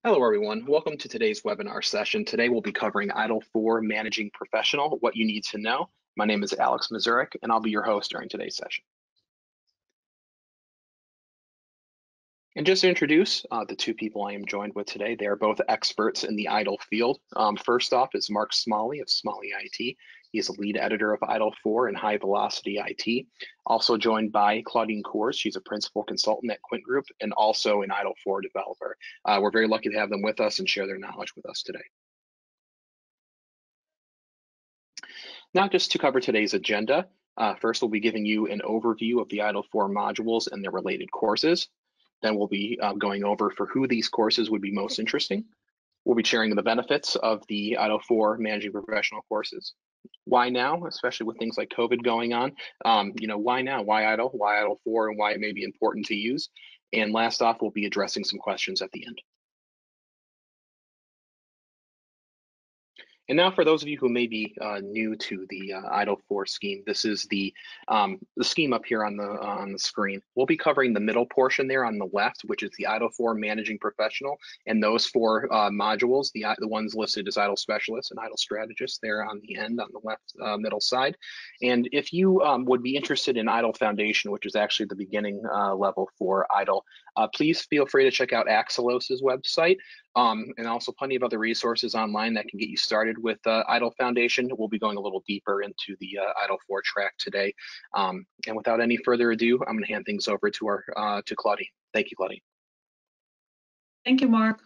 Hello, everyone. Welcome to today's webinar session. Today, we'll be covering ITIL4 Managing Professional, what you need to know. My name is Alex Mazurek, and I'll be your host during today's session. And just to introduce the two people I am joined with today, they are both experts in the ITIL field. First off is Mark Smalley of Smalley IT. He is a lead editor of ITIL4 and High Velocity IT. Also joined by Claudine Koers. She's a principal consultant at Quint Group and also an ITIL4 developer. We're very lucky to have them with us and share their knowledge with us today. Now, just to cover today's agenda, first we'll be giving you an overview of the ITIL4 modules and their related courses. Then we'll be going over for who these courses would be most interesting. We'll be sharing the benefits of the ITIL4 Managing Professional courses. Why now, especially with things like COVID going on? Why now? Why ITIL? Why ITIL4? And why it may be important to use. And last off, we'll be addressing some questions at the end. And now for those of you who may be new to the ITIL4 scheme, this is the scheme up here on the screen. We'll be covering the middle portion there on the left, which is the ITIL4 Managing Professional, and those four modules, the ones listed as ITIL Specialist and ITIL Strategist there on the end on the left middle side. And if you would be interested in ITIL Foundation, which is actually the beginning level for ITIL, please feel free to check out Axelos's website. And also plenty of other resources online that can get you started with ITIL Foundation. We'll be going a little deeper into the ITIL4 track today. And without any further ado, I'm going to hand things over to Claudine. Thank you, Claudine. Thank you, Mark,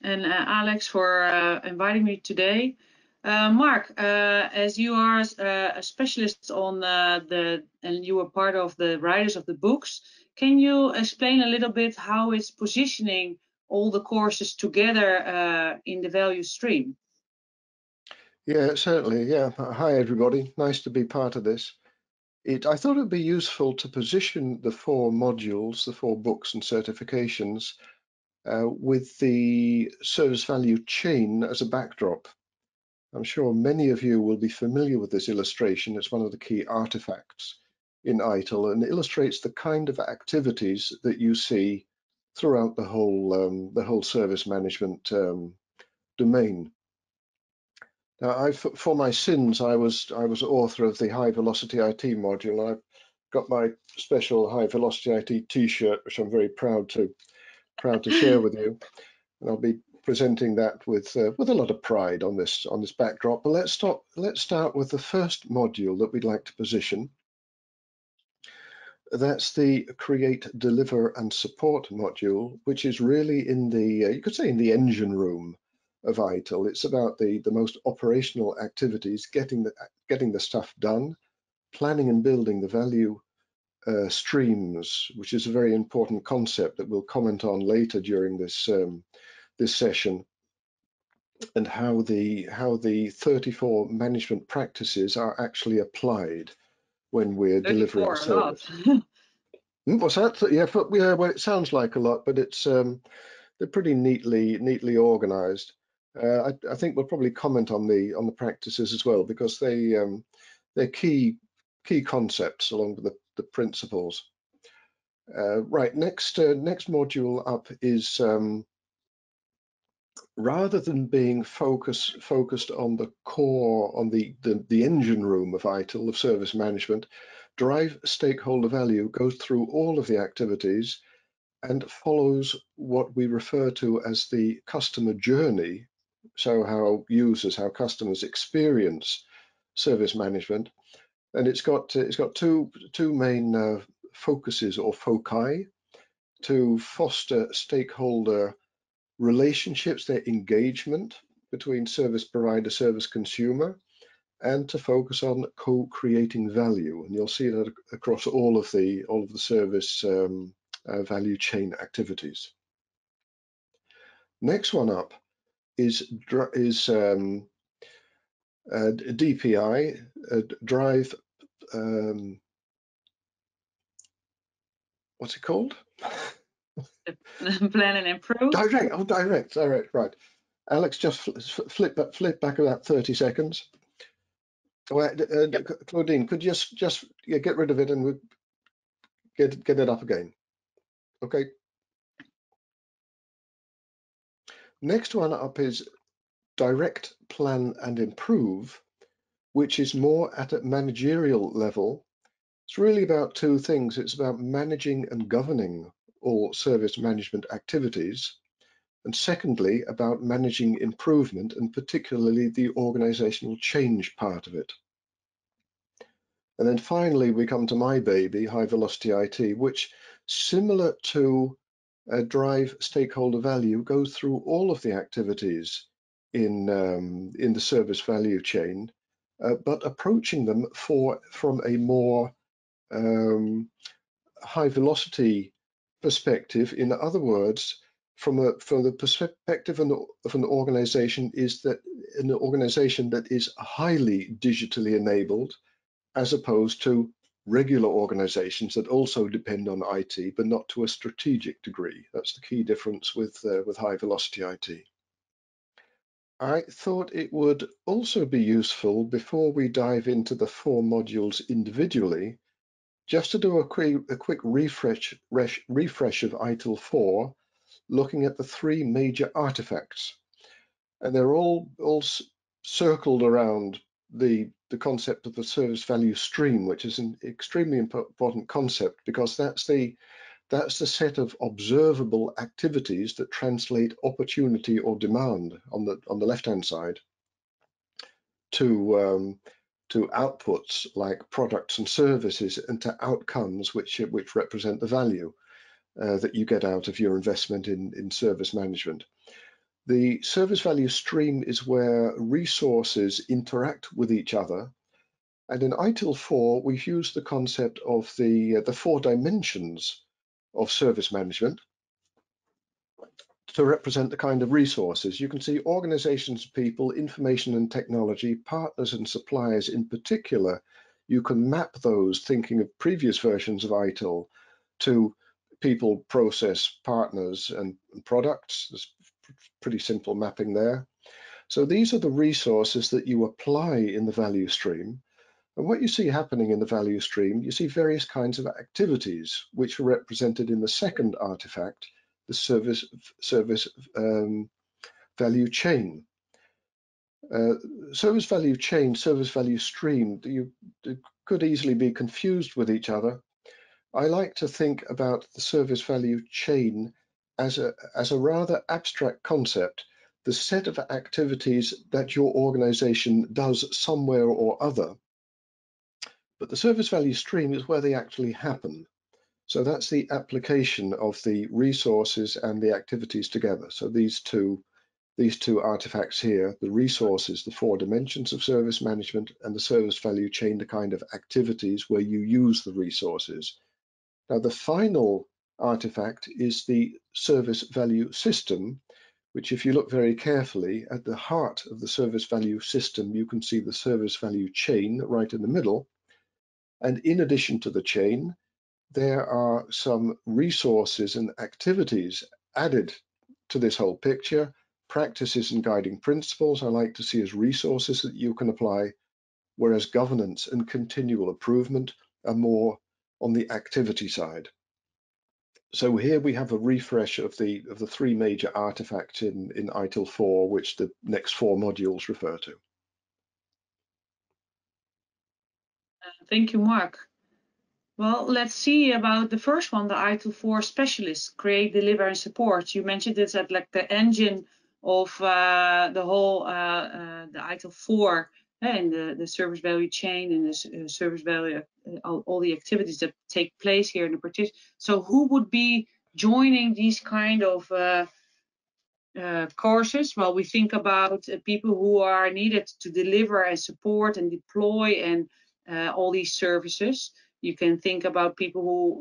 and Alex for inviting me today. Mark, as you are a specialist on and you were part of the writers of the books, can you explain a little bit how it's positioning all the courses together in the value stream? Yeah, certainly. Yeah. Hi, everybody. Nice to be part of this. I thought it would be useful to position the four modules, the four books and certifications, with the service value chain as a backdrop. I'm sure many of you will be familiar with this illustration. It's one of the key artifacts in ITIL and illustrates the kind of activities that you see throughout the whole service management domain. Now, for my sins, I was author of the High Velocity IT module. I've got my special High Velocity IT T-shirt, which I'm very proud to share with you. And I'll be presenting that with a lot of pride on this backdrop. But let's start with the first module that we'd like to position. That's the Create, Deliver and Support module, which is really in the you could say in the engine room of ITIL. It's about the most operational activities, getting the stuff done, planning and building the value streams, which is a very important concept that we'll comment on later during this session, and how the 34 management practices are actually applied when we're delivering service. What's that? Yeah, well, it sounds like a lot, but it's they're pretty neatly organized. I think we'll probably comment on the practices as well, because they're key concepts along with the principles. Right, next module up is rather than being focused on the core, on the engine room of ITIL, of service management, Drive Stakeholder Value goes through all of the activities and follows what we refer to as the customer journey. So how customers experience service management, and it's got two main focuses or foci: to foster stakeholder relationships, their engagement between service provider, service consumer, and to focus on co-creating value. And you'll see that across all of the service value chain activities. Next one up is DPI, Drive. What's it called? Plan and improve. Direct. Right. Alex, just flip back about 30 seconds. Well, Claudine, could you just get rid of it and get it up again? Okay. Next one up is direct, plan and improve, which is more at a managerial level. It's really about two things. It's about managing and governing all service management activities. And secondly, about managing improvement and particularly the organizational change part of it. And then finally, we come to my baby, high velocity IT, which similar to drive stakeholder value goes through all of the activities in the service value chain, but approaching them from a more high velocity perspective. In other words, from the perspective of an organization, is that an organization that is highly digitally enabled, as opposed to regular organizations that also depend on IT, but not to a strategic degree. That's the key difference with high velocity IT. I thought it would also be useful, before we dive into the 4 modules individually, just to do a quick refresh of ITIL4, looking at the 3 major artifacts. And they're all circled around the concept of the service value stream, which is an extremely important concept, because that's the set of observable activities that translate opportunity or demand on the left-hand side to outputs like products and services, and to outcomes which represent the value that you get out of your investment in service management. The service value stream is where resources interact with each other. And in ITIL4, we've used the concept of the 4 dimensions of service management to represent the kind of resources. You can see organizations, people, information and technology, partners and suppliers in particular. You can map those, thinking of previous versions of ITIL, to people, process, partners and products. There's pretty simple mapping there. So these are the resources that you apply in the value stream. And what you see happening in the value stream, you see various kinds of activities, which are represented in the second artifact, the service value chain. Service value chain, service value stream, you could easily be confused with each other. I like to think about the service value chain as a rather abstract concept, the set of activities that your organization does somewhere or other. But the service value stream is where they actually happen. So that's the application of the resources and the activities together. So these two artifacts here, the resources, the 4 dimensions of service management, and the service value chain, the kind of activities where you use the resources. Now, the final artifact is the service value system, which, if you look very carefully at the heart of the service value system, you can see the service value chain right in the middle. And in addition to the chain, there are some resources and activities added to this whole picture. Practices and guiding principles I like to see as resources that you can apply, whereas governance and continual improvement are more on the activity side. So here we have a refresh of the 3 major artifacts in ITIL4, which the next 4 modules refer to. Thank you, Mark. Well, let's see about the first one, the ITIL4 Specialist, create, deliver, and support. You mentioned this as like the engine of the whole the ITIL4 and the service value chain and the service value, all the activities that take place here in the partition. So who would be joining these kind of courses? Well, we think about people who are needed to deliver and support and deploy and all these services. You can think about people who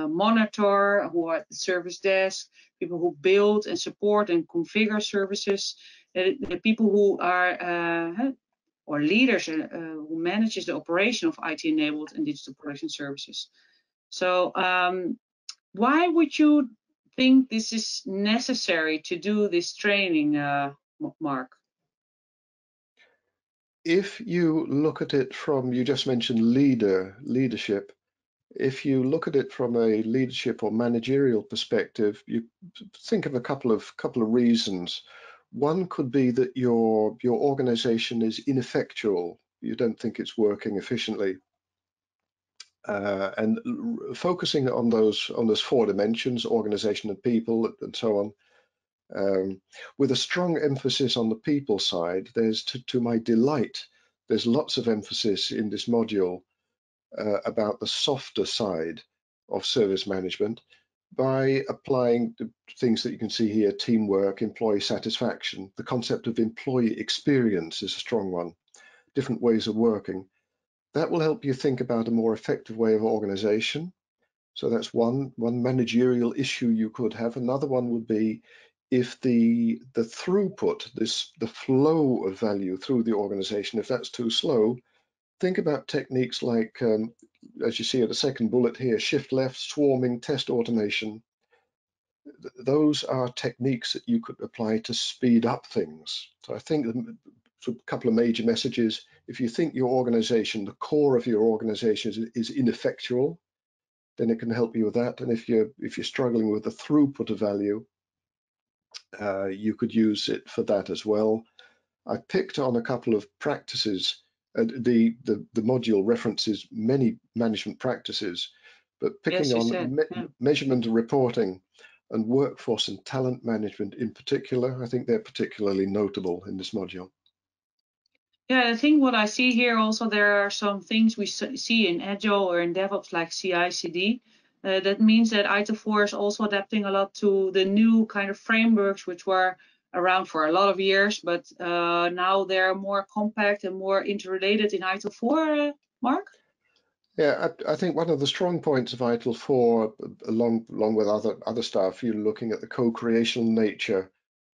monitor, who are at the service desk, people who build and support and configure services, the people who are or leaders who manages the operation of IT-enabled and digital production services. So why would you think this is necessary to do this training, Mark? If you look at it from, you just mentioned leadership, If you look at it from a leadership or managerial perspective, you think of a couple of reasons. One could be that your organization is ineffectual. You don't think it's working efficiently. And focusing on those four dimensions, organization and people and so on, with a strong emphasis on the people side, there's to my delight, there's lots of emphasis in this module about the softer side of service management by applying the things that you can see here: teamwork, employee satisfaction. The concept of employee experience is a strong one, different ways of working. That will help you think about a more effective way of organization. So that's one managerial issue you could have. Another one would be if the throughput, the flow of value through the organization, if that's too slow, think about techniques like, as you see at the second bullet here, shift left, swarming, test automation. Those are techniques that you could apply to speed up things. So I think a couple of major messages. If you think your organization, the core of your organization is ineffectual, then it can help you with that. And if you're struggling with the throughput of value, you could use it for that as well. I picked on a couple of practices. The module references many management practices, but picking Yes, you on said. Yeah. measurement and reporting and workforce and talent management in particular, I think they're particularly notable in this module. Yeah, I think what I see here also, there are some things we see in Agile or in DevOps like CI/CD. That means that ITIL4 is also adapting a lot to the new kind of frameworks which were around for a lot of years, but now they're more compact and more interrelated in ITIL4, Mark? Yeah, I think one of the strong points of ITIL4, along with other stuff, you're looking at the co-creational nature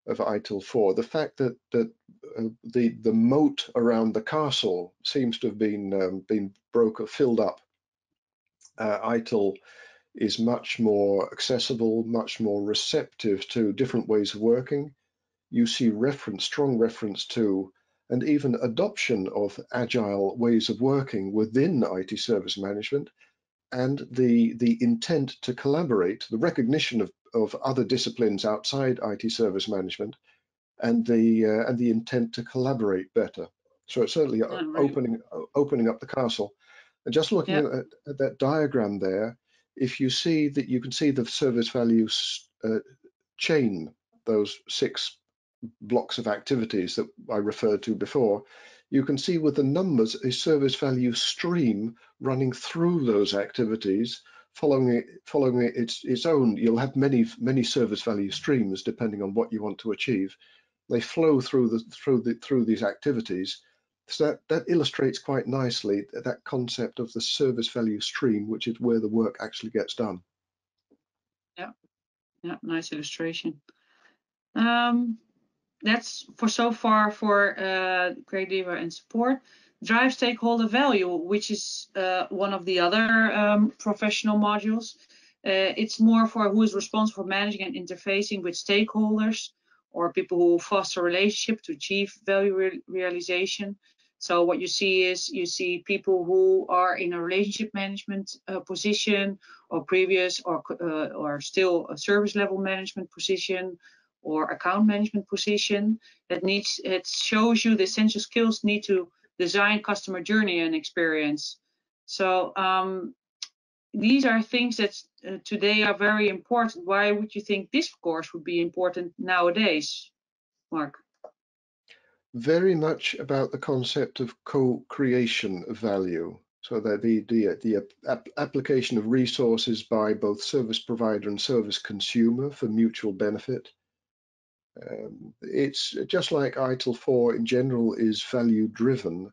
of ITIL4. The fact that the moat around the castle seems to have been filled up. ITIL is much more accessible, much more receptive to different ways of working. You see strong reference to, and even adoption of agile ways of working within IT service management, and the intent to collaborate, the recognition of other disciplines outside IT service management, and the intent to collaborate better. So it's certainly opening up the castle. And just looking at that diagram there, if you see that, you can see the service values chain, those 6 blocks of activities that I referred to before. You can see with the numbers a service value stream running through those activities, following its own. You'll have many service value streams depending on what you want to achieve. They flow through these activities. So that illustrates quite nicely that concept of the service value stream, which is where the work actually gets done. Yeah, nice illustration. That's so far for creative and support. Drive stakeholder value, which is one of the other professional modules. It's more for who is responsible for managing and interfacing with stakeholders or people who foster relationship to achieve value realization. So what you see is people who are in a relationship management position, or previous or still a service level management position, or account management position. It shows you the essential skills need to design customer journey and experience. So these are things that today are very important. Why would you think this course would be important nowadays, Mark? Very much about the concept of co-creation of value. So that the application of resources by both service provider and service consumer for mutual benefit. It's just like ITIL4 in general is value driven.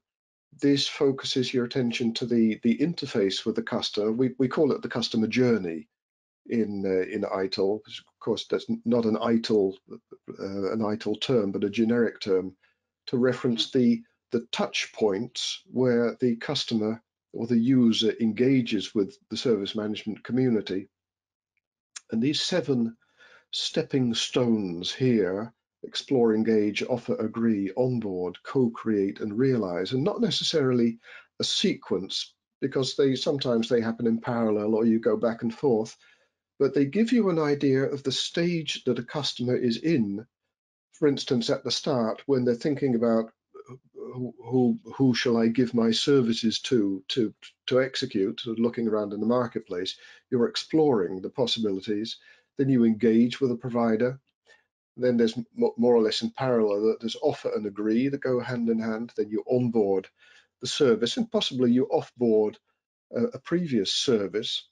This focuses your attention to the interface with the customer. We call it the customer journey in ITIL. Of course, that's not an ITIL term, but a generic term to reference the touch points where the customer or the user engages with the service management community. And these 7 stepping stones here: explore, engage, offer, agree, onboard, co-create, and realize, and not necessarily a sequence, because sometimes they happen in parallel or you go back and forth, but they give you an idea of the stage that a customer is in. For instance, at the start, when they're thinking about who shall I give my services to execute, looking around in the marketplace, you're exploring the possibilities. Then you engage with a provider. Then there's more or less in parallel that there's offer and agree that go hand in hand. Then you onboard the service, and possibly you offboard a previous service.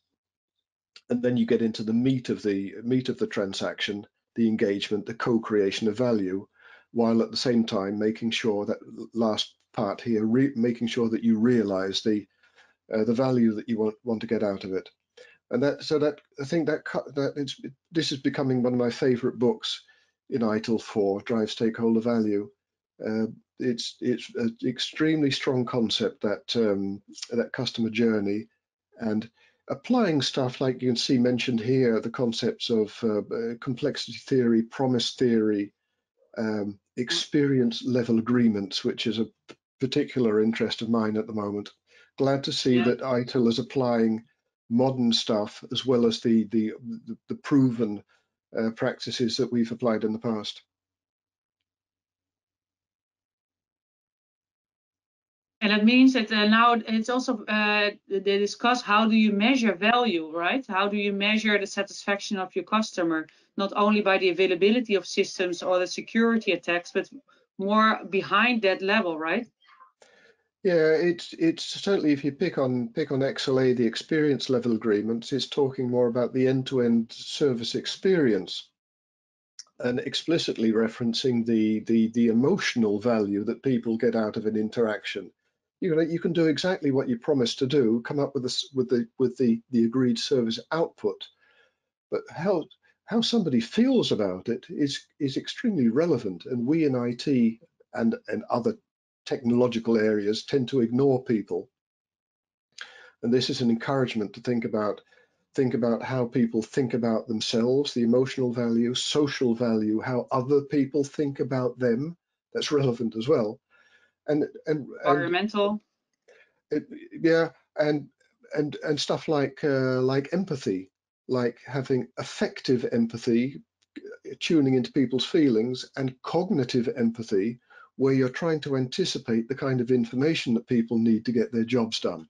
And then you get into the meat of the transaction, the engagement, the co-creation of value, while at the same time making sure that last part here, making sure that you realize the value that you want to get out of it. And that I think this is becoming one of my favorite books in ITIL4, Drive Stakeholder Value. It's an extremely strong concept, that customer journey, and applying stuff like you can see mentioned here, the concepts of complexity theory, promise theory, experience level agreements, which is a particular interest of mine at the moment. Glad to see that ITIL is applying modern stuff as well as the proven practices that we've applied in the past. And that means that now it's also they discuss how do you measure value, right? How do you measure the satisfaction of your customer, not only by the availability of systems or the security attacks, but more behind that level, right? Yeah, it's certainly, if you pick on XLA, the experience level agreements, it's talking more about the end-to-end service experience, and explicitly referencing the emotional value that people get out of an interaction. You can do exactly what you promised to do, come up with the agreed service output, but how somebody feels about it is extremely relevant. And we in IT and other technological areas tend to ignore people. And this is an encouragement to think about how people think about themselves, the emotional value, social value, how other people think about them. That's relevant as well. And environmental. Yeah, and stuff like empathy, like having affective empathy, tuning into people's feelings, and cognitive empathy, where you're trying to anticipate the kind of information that people need to get their jobs done.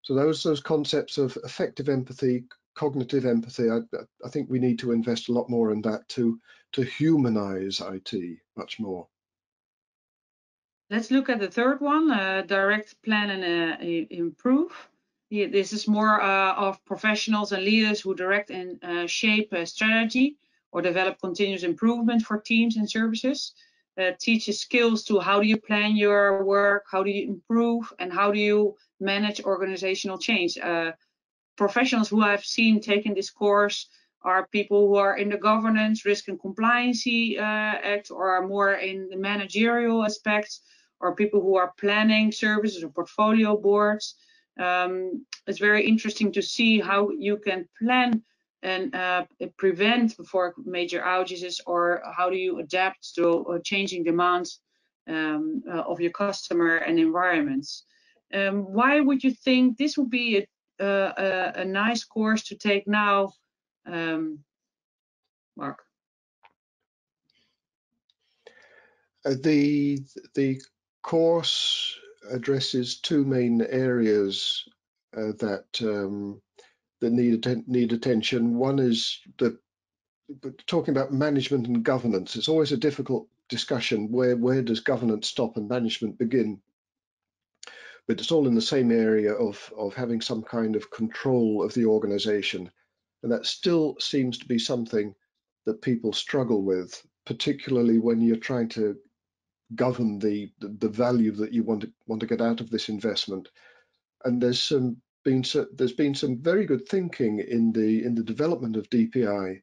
So those concepts of affective empathy, cognitive empathy, I think we need to invest a lot more in that to humanize IT much more. Let's look at the third one, direct, plan, and improve. This is more of professionals and leaders who direct and shape a strategy or develop continuous improvement for teams and services. Teaches skills to how do you plan your work, how do you improve, and how do you manage organizational change. Professionals who I've seen taking this course are people who are in the governance, risk and compliance act, or are more in the managerial aspects, or people who are planning services or portfolio boards. It's very interesting to see how you can plan and prevent for major outages, or how do you adapt to changing demands of your customer and environments. Why would you think this would be a nice course to take now, Mark? The course addresses two main areas that need attention. One is talking about management and governance. It's always a difficult discussion. Where does governance stop and management begin? But it's all in the same area of having some kind of control of the organization, and that still seems to be something that people struggle with, particularly when you're trying to govern the value that you want to get out of this investment. And there's been some very good thinking in the development of DPI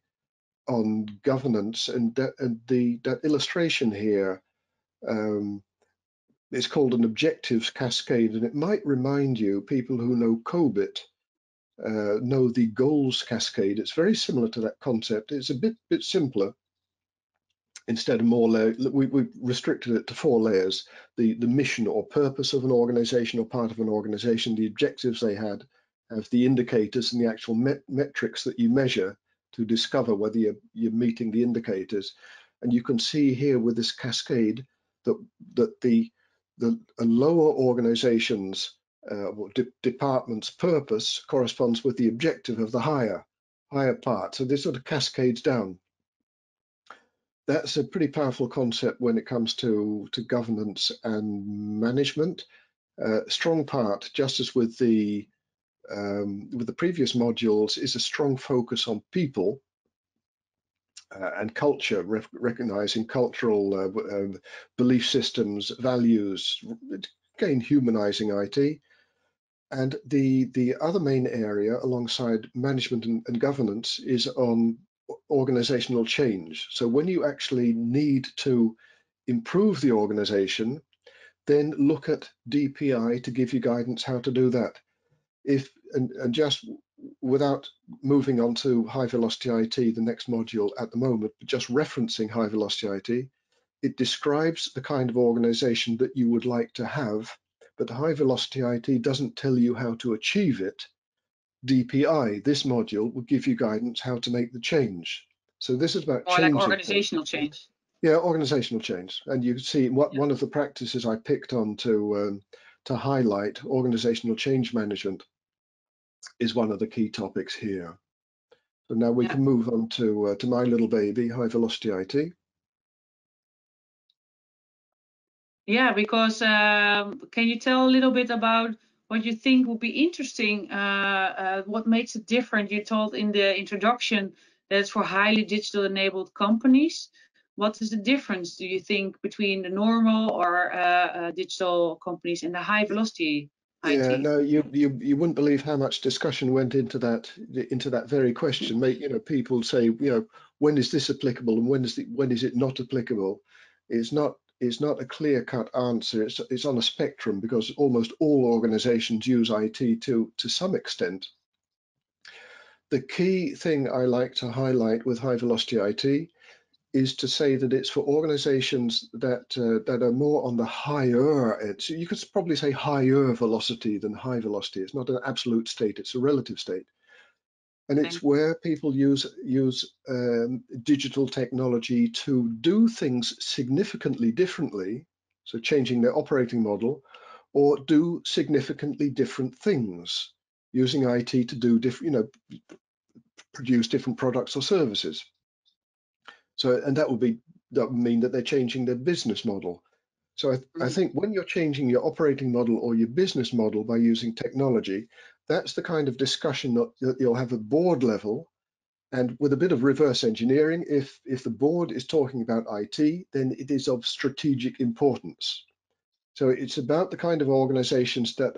on governance, and that illustration here is called an objectives cascade, and it might remind you, people who know COBIT know the goals cascade. It's very similar to that concept. It's a bit simpler, instead of more layers. We restricted it to 4 layers: the mission or purpose of an organization or part of an organization, the objectives they have the indicators and the actual metrics that you measure to discover whether you're meeting the indicators. And you can see here with this cascade that the lower organizations department's purpose corresponds with the objective of the higher part. So this sort of cascades down. That's a pretty powerful concept when it comes to governance and management. Strong part, just as with the previous modules, is a strong focus on people and culture, recognizing cultural belief systems, values, again, humanizing IT. And the other main area alongside management and governance is on organizational change. So when you actually need to improve the organization, then look at DPI to give you guidance how to do that. And just without moving on to high velocity IT, the next module at the moment, but just referencing high velocity IT, it describes the kind of organization that you would like to have, but high velocity IT doesn't tell you how to achieve it. DPI, this module, will give you guidance how to make the change. So this is about More changing. like organizational change. Yeah, organizational change. And you can see one of the practices I picked on to highlight, organizational change management, is one of the key topics here. So now we can move on to my little baby, high velocity IT. Yeah, because can you tell a little bit about what you think would be interesting? What makes it different? You told in the introduction that it's for highly digital enabled companies. What is the difference, do you think, between the normal or digital companies and the high velocity IT? Yeah, no, you wouldn't believe how much discussion went into that very question. People say, when is this applicable and when is it not applicable? It's not a clear-cut answer. It's on a spectrum, because almost all organizations use IT to some extent. The key thing I like to highlight with high velocity IT is to say that it's for organizations that are more on the higher end. So you could probably say higher velocity than high velocity. It's not an absolute state, it's a relative state. And it's where people use digital technology to do things significantly differently, so changing their operating model, or do significantly different things, using IT to do different, produce different products or services. So, and that would mean that they're changing their business model. So I think when you're changing your operating model or your business model by using technology, that's the kind of discussion that you'll have at board level. And with a bit of reverse engineering, if the board is talking about IT, then it is of strategic importance. So it's about the kind of organizations that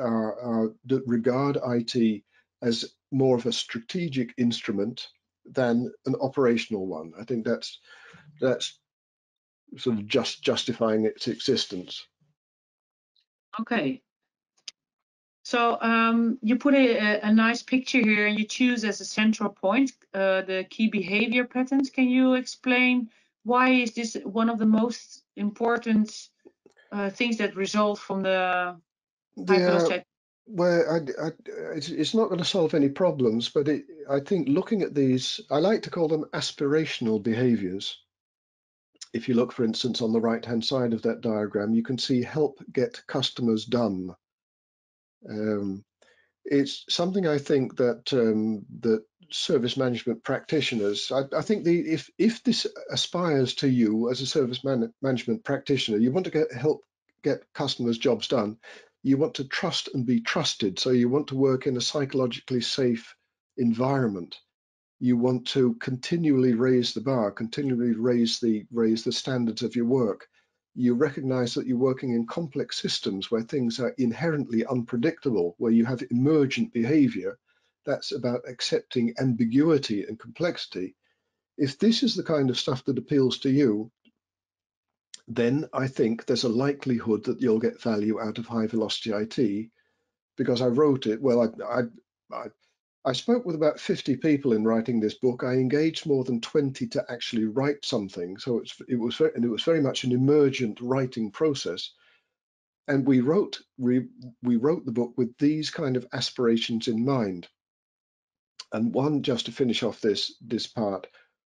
regard IT as more of a strategic instrument than an operational one. I think that's sort of just justifying its existence. Okay. So you put a nice picture here, and you choose as a central point the key behavior patterns. Can you explain why is this one of the most important things that result from the high velocity? Well, it's not going to solve any problems, but I think looking at these, I like to call them aspirational behaviors. If you look, for instance, on the right-hand side of that diagram, you can see help get customers done. It's something I think that that service management practitioners, I think if this aspires to you as a service management practitioner, you want to help get customers' jobs done. You want to trust and be trusted. So you want to work in a psychologically safe environment. You want to continually raise the bar, continually raise the standards of your work. You recognize that you're working in complex systems where things are inherently unpredictable, where you have emergent behavior. That's about accepting ambiguity and complexity. If this is the kind of stuff that appeals to you, then I think there's a likelihood that you'll get value out of high velocity IT, because I wrote it. Well, I spoke with about 50 people in writing this book. I engaged more than 20 to actually write something. So it was very much an emergent writing process. And we wrote the book with these kind of aspirations in mind. And one, just to finish off this part,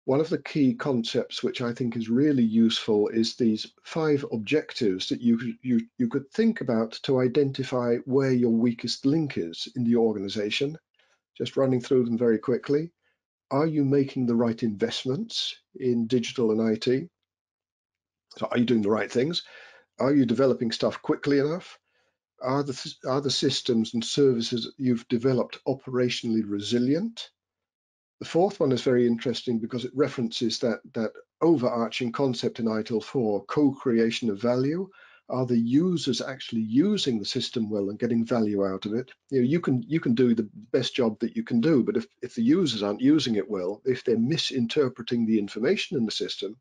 one of the key concepts which I think is really useful is these 5 objectives that you could think about to identify where your weakest link is in the organization. Just running through them very quickly. Are you making the right investments in digital and IT? So are you doing the right things? Are you developing stuff quickly enough? Are the systems and services you've developed operationally resilient? The 4th one is very interesting because it references that overarching concept in ITIL4, co-creation of value. Are the users actually using the system well and getting value out of it? You can do the best job that you can do, but if the users aren't using it well, if they're misinterpreting the information in the system,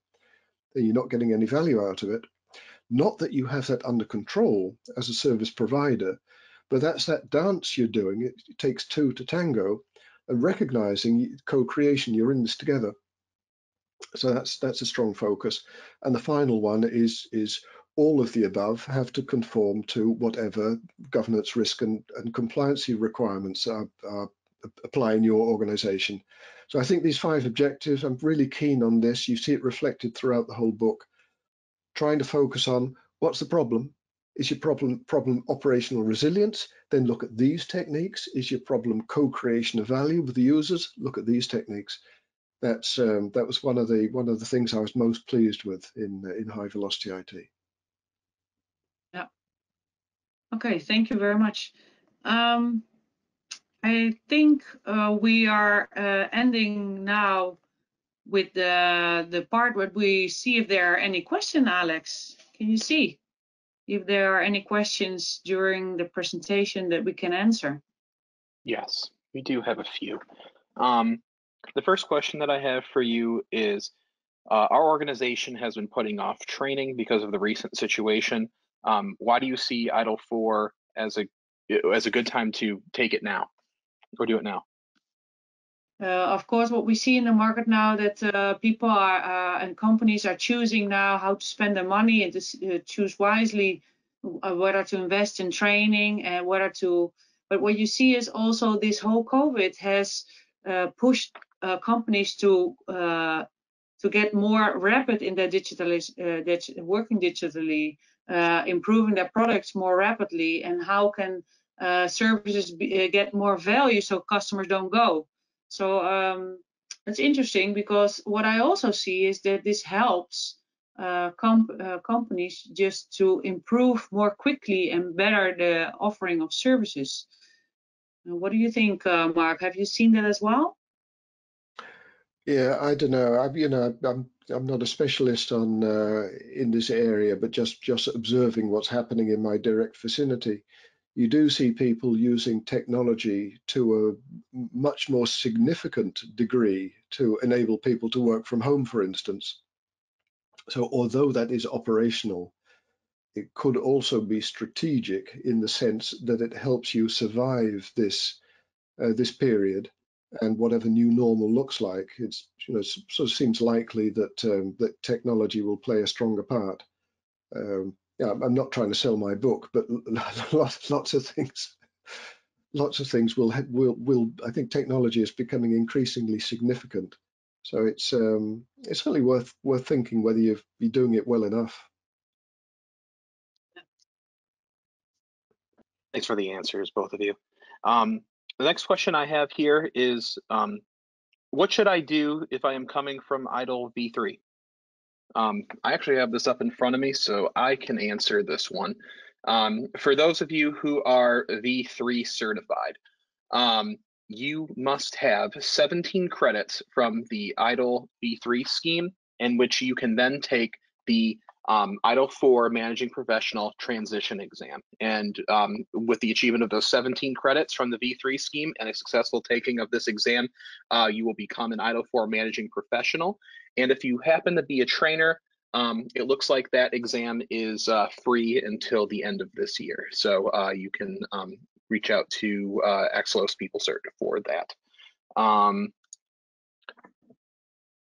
then you're not getting any value out of it. Not that you have that under control as a service provider, but that's that dance you're doing. It takes 2 to tango, and recognizing co-creation, you're in this together. So that's a strong focus. And the final one is all of the above have to conform to whatever governance, risk, and compliancy requirements are apply in your organization. So I think these 5 objectives, I'm really keen on this. You see it reflected throughout the whole book, trying to focus on what's the problem. Is your problem operational resilience? Then look at these techniques. Is your problem co-creation of value with the users? Look at these techniques. That was one of the things I was most pleased with in high velocity IT. Yeah. Okay, thank you very much. I think we are ending now with the part where we see if there are any questions. Alex, can you see if there are any questions during the presentation that we can answer? Yes, we do have a few. The first question that I have for you is, our organization has been putting off training because of the recent situation. Why do you see ITIL4 as a good time to take it now or do it now? Of course, what we see in the market now that people are and companies are choosing now how to spend their money and to choose wisely whether to invest in training and whether to. But what you see is also this whole COVID has pushed companies to get more rapid in their working digitally, improving their products more rapidly, and how can services get more value so customers don't go. So it's interesting because what I also see is that this helps companies just to improve more quickly and better the offering of services. What do you think, Mark? Have you seen that as well? Yeah, I don't know. I'm not a specialist on in this area, but just observing what's happening in my direct vicinity. You do see people using technology to a much more significant degree to enable people to work from home, for instance. So although that is operational, it could also be strategic in the sense that it helps you survive this period and whatever new normal looks like. It's sort of seems likely that that technology will play a stronger part. Yeah, I'm not trying to sell my book, but lots of things. Lots of things will. I think technology is becoming increasingly significant. So it's certainly worth thinking whether you're doing it well enough. Thanks for the answers, both of you. The next question I have here is, what should I do if I am coming from ITIL V3? I actually have this up in front of me, so I can answer this one. For those of you who are V3 certified, you must have 17 credits from the ITIL V3 scheme, in which you can then take the ITIL4 Managing Professional Transition Exam. And with the achievement of those 17 credits from the V3 scheme and a successful taking of this exam, you will become an ITIL4 Managing Professional. And if you happen to be a trainer, it looks like that exam is free until the end of this year. So you can reach out to Exelos PeopleCert for that.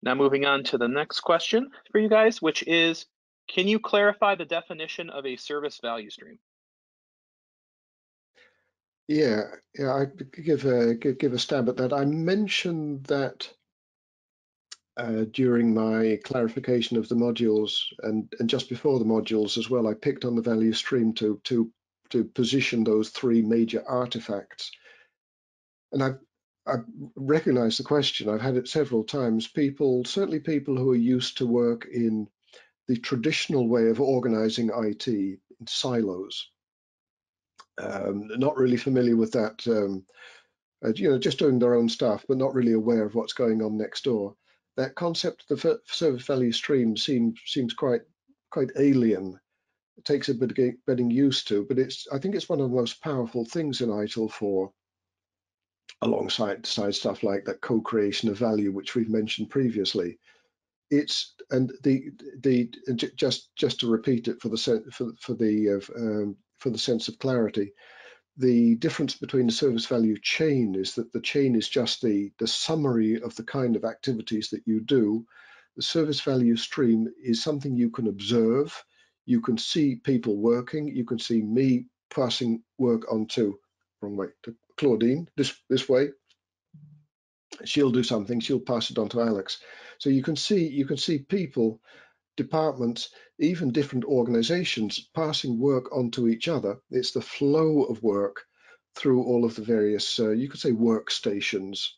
Now moving on to the next question for you guys, which is, can you clarify the definition of a service value stream? Yeah, I give a stab at that. I mentioned that during my clarification of the modules, and just before the modules as well. I picked on the value stream to position those three major artifacts. And I've recognized the question. I've had it several times. Certainly people who are used to work in the traditional way of organizing IT in silos, not really familiar with that, just doing their own stuff, but not really aware of what's going on next door. That concept of the service value stream seems quite alien. It takes a bit of getting used to, but I think it's one of the most powerful things in ITIL4, alongside stuff like that co-creation of value, which we've mentioned previously. Just to repeat it for the sense of clarity, the difference between the service value chain is that the chain is just the summary of the kind of activities that you do. The service value stream is something you can observe. You can see people working. You can see me passing work on to Claudine this way. She'll do something. She'll pass it on to Alex. So you can see people, departments, even different organizations passing work onto each other. It's the flow of work through all of the various, you could say, workstations.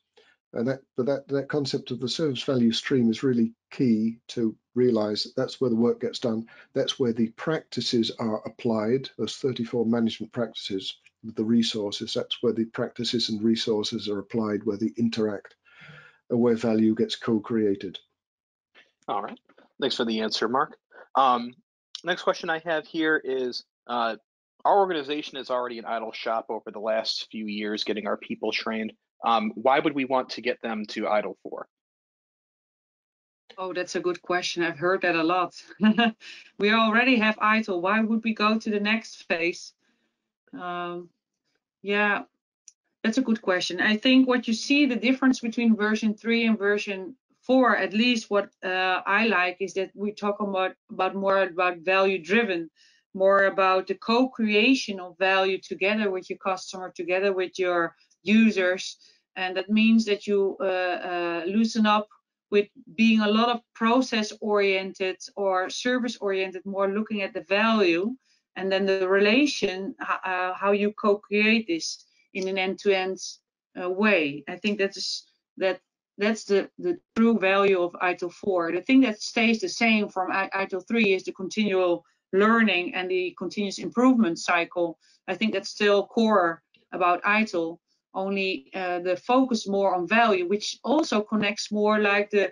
And that concept of the service value stream is really key to realize that that's where the work gets done. That's where the practices are applied, those 34 management practices, the resources. That's where the practices and resources are applied, where they interact, and where value gets co-created. All right. Thanks for the answer, Mark. Next question I have here is, our organization is already an ITIL shop over the last few years getting our people trained. Why would we want to get them to ITIL4? Oh, that's a good question. I've heard that a lot. We already have ITIL. Why would we go to the next phase? Yeah, that's a good question. I think what you see, the difference between version 3 and version 4, at least what I like, is that we talk more about value driven, more about the co-creation of value together with your customer, together with your users. And that means that you loosen up with being a lot of process oriented or service oriented, more looking at the value, and then the relation, how you co-create this in an end-to-end way. I think that's the true value of ITIL4. The thing that stays the same from ITIL3 is the continual learning and the continuous improvement cycle. I think that's still core about ITIL. Only the focus more on value, which also connects more like the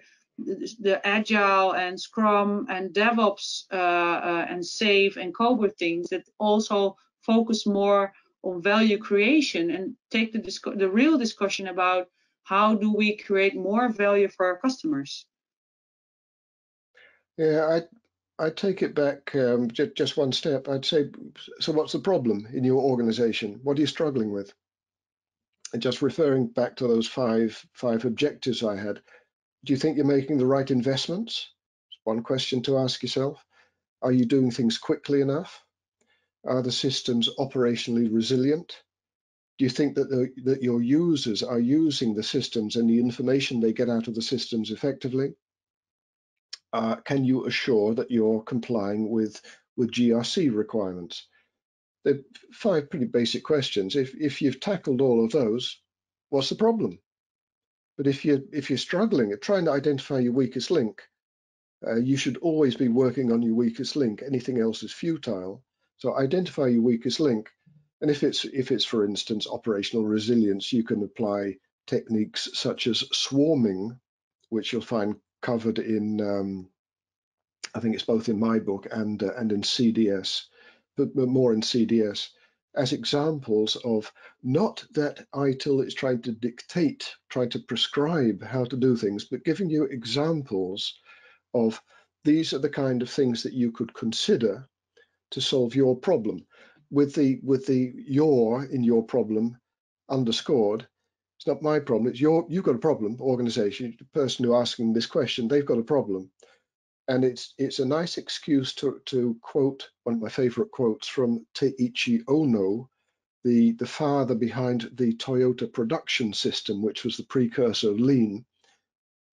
agile and Scrum and DevOps and Safe and Cobra things that also focus more on value creation and take the real discussion about how do we create more value for our customers. Yeah, I take it back just one step. I'd say, so what's the problem in your organization? What are you struggling with? And just referring back to those five objectives I had, do you think you're making the right investments? One question to ask yourself. Are you doing things quickly enough? Are the systems operationally resilient? Do you think that your users are using the systems and the information they get out of the systems effectively? Can you assure that you're complying with GRC requirements? They're 5 pretty basic questions. If you've tackled all of those, what's the problem? But if you're struggling at trying to identify your weakest link, you should always be working on your weakest link. Anything else is futile. So identify your weakest link. And if it's for instance operational resilience, you can apply techniques such as swarming, which you'll find covered in I think it's both in my book and in CDS, but more in CDS, as examples of not that ITIL is trying to dictate, trying to prescribe how to do things, but giving you examples of these are the kind of things that you could consider to solve your problem. with the your in your problem underscored. It's not my problem. It's you've got a problem, organization. The person who asking this question, they've got a problem. And it's a nice excuse to quote one of my favorite quotes from Teiichi Ono, the father behind the Toyota production system, which was the precursor of Lean.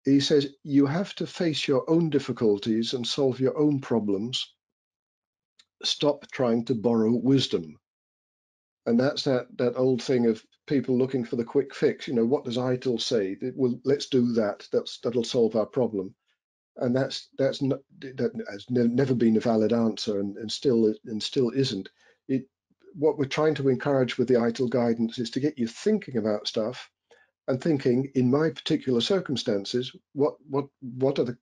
He says, you have to face your own difficulties and solve your own problems. Stop trying to borrow wisdom. And that's that old thing of people looking for the quick fix. You know, what does ITIL say? Well, let's do that. That'll solve our problem. And that has never been a valid answer, and still isn't. What we're trying to encourage with the ITIL guidance is to get you thinking about stuff, and thinking, in my particular circumstances, what are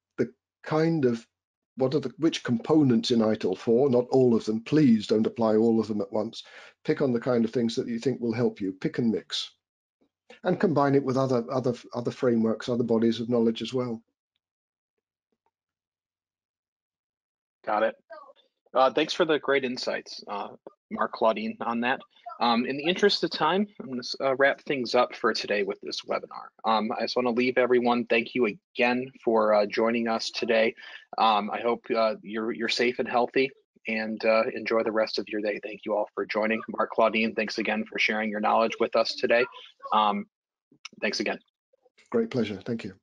which components in ITIL4, not all of them, please don't apply all of them at once. Pick on the kind of things that you think will help you, pick and mix, and combine it with other frameworks, other bodies of knowledge as well. Got it. Thanks for the great insights, Mark, Claudine, on that. In the interest of time, I'm going to wrap things up for today with this webinar. I just want to leave everyone, thank you again for joining us today. I hope you're safe and healthy, and enjoy the rest of your day. Thank you all for joining. Mark, Claudine, thanks again for sharing your knowledge with us today. Thanks again. Great pleasure. Thank you.